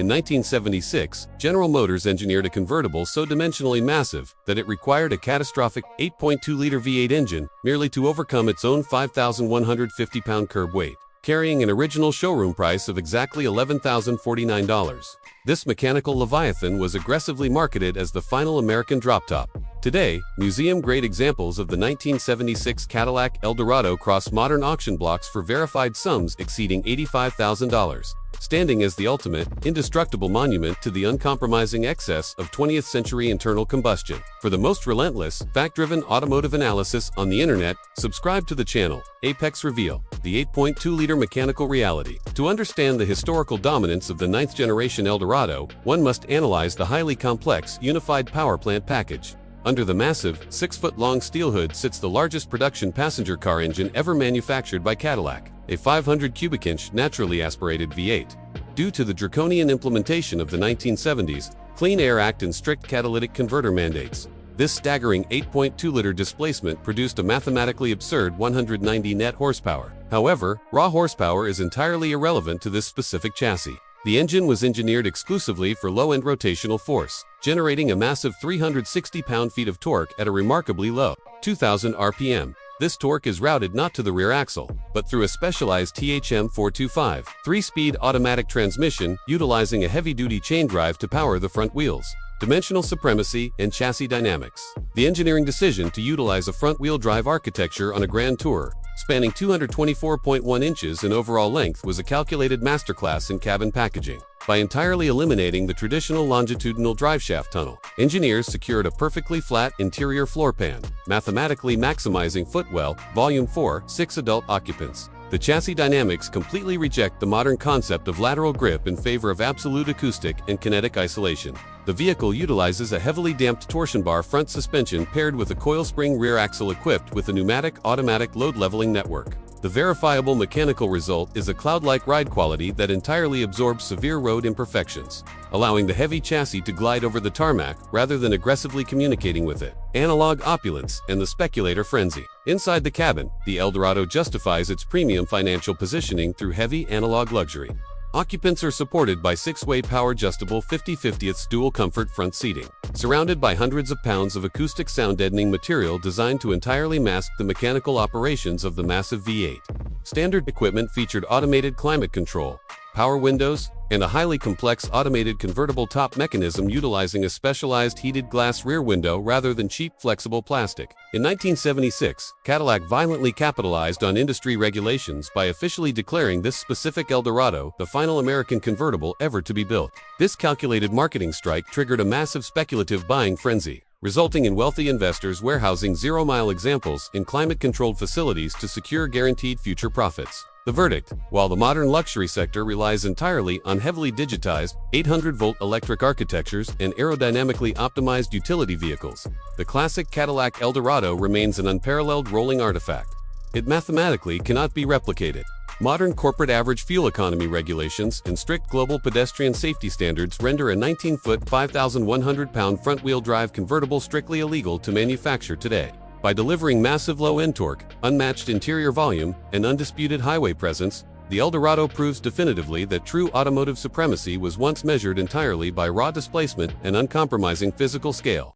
In 1976, General Motors engineered a convertible so dimensionally massive that it required a catastrophic 8.2-liter V8 engine merely to overcome its own 5,150-pound curb weight, carrying an original showroom price of exactly $11,049. This mechanical leviathan was aggressively marketed as the final American drop-top. Today, museum-grade examples of the 1976 Cadillac Eldorado cross modern auction blocks for verified sums exceeding $85,000, standing as the ultimate, indestructible monument to the uncompromising excess of 20th-century internal combustion. For the most relentless, fact-driven automotive analysis on the internet, subscribe to the channel, Apex Reveal, the 8.2-liter mechanical reality. To understand the historical dominance of the 9th-generation Eldorado, one must analyze the highly complex, unified power plant package. Under the massive, 6-foot-long steel hood sits the largest production passenger car engine ever manufactured by Cadillac, a 500 cubic-inch naturally aspirated V8. Due to the draconian implementation of the 1970s Clean Air Act and strict catalytic converter mandates, this staggering 8.2-liter displacement produced a mathematically absurd 190 net horsepower. However, raw horsepower is entirely irrelevant to this specific chassis. The engine was engineered exclusively for low-end rotational force, generating a massive 360 pound-feet of torque at a remarkably low 2,000 RPM. This torque is routed not to the rear axle, but through a specialized THM425 3-speed automatic transmission utilizing a heavy-duty chain drive to power the front wheels. Dimensional supremacy and chassis dynamics. The engineering decision to utilize a front-wheel drive architecture on a Grand Tourer, spanning 224.1 inches in overall length, was a calculated masterclass in cabin packaging. By entirely eliminating the traditional longitudinal driveshaft tunnel, engineers secured a perfectly flat interior floor pan, mathematically maximizing footwell, volume for 6 adult occupants. The chassis dynamics completely reject the modern concept of lateral grip in favor of absolute acoustic and kinetic isolation. The vehicle utilizes a heavily damped torsion bar front suspension paired with a coil spring rear axle equipped with a pneumatic automatic load leveling network. The verifiable mechanical result is a cloud-like ride quality that entirely absorbs severe road imperfections, allowing the heavy chassis to glide over the tarmac rather than aggressively communicating with it. Analog opulence and the speculator frenzy. Inside the cabin, the Eldorado justifies its premium financial positioning through heavy analog luxury. Occupants are supported by 6-way power-adjustable 50/50ths dual comfort front seating, surrounded by hundreds of pounds of acoustic sound-deadening material designed to entirely mask the mechanical operations of the massive V8. Standard equipment featured automated climate control, power windows, and a highly complex automated convertible top mechanism utilizing a specialized heated glass rear window rather than cheap flexible plastic. In 1976, Cadillac violently capitalized on industry regulations by officially declaring this specific Eldorado the final American convertible ever to be built. This calculated marketing strike triggered a massive speculative buying frenzy, resulting in wealthy investors warehousing zero-mile examples in climate-controlled facilities to secure guaranteed future profits. The verdict: while the modern luxury sector relies entirely on heavily digitized 800-volt electric architectures and aerodynamically optimized utility vehicles, the classic Cadillac Eldorado remains an unparalleled rolling artifact. It mathematically cannot be replicated. Modern corporate average fuel economy regulations and strict global pedestrian safety standards render a 19-foot, 5,100-pound front-wheel drive convertible strictly illegal to manufacture today. By delivering massive low-end torque, unmatched interior volume, and undisputed highway presence, the Eldorado proves definitively that true automotive supremacy was once measured entirely by raw displacement and uncompromising physical scale.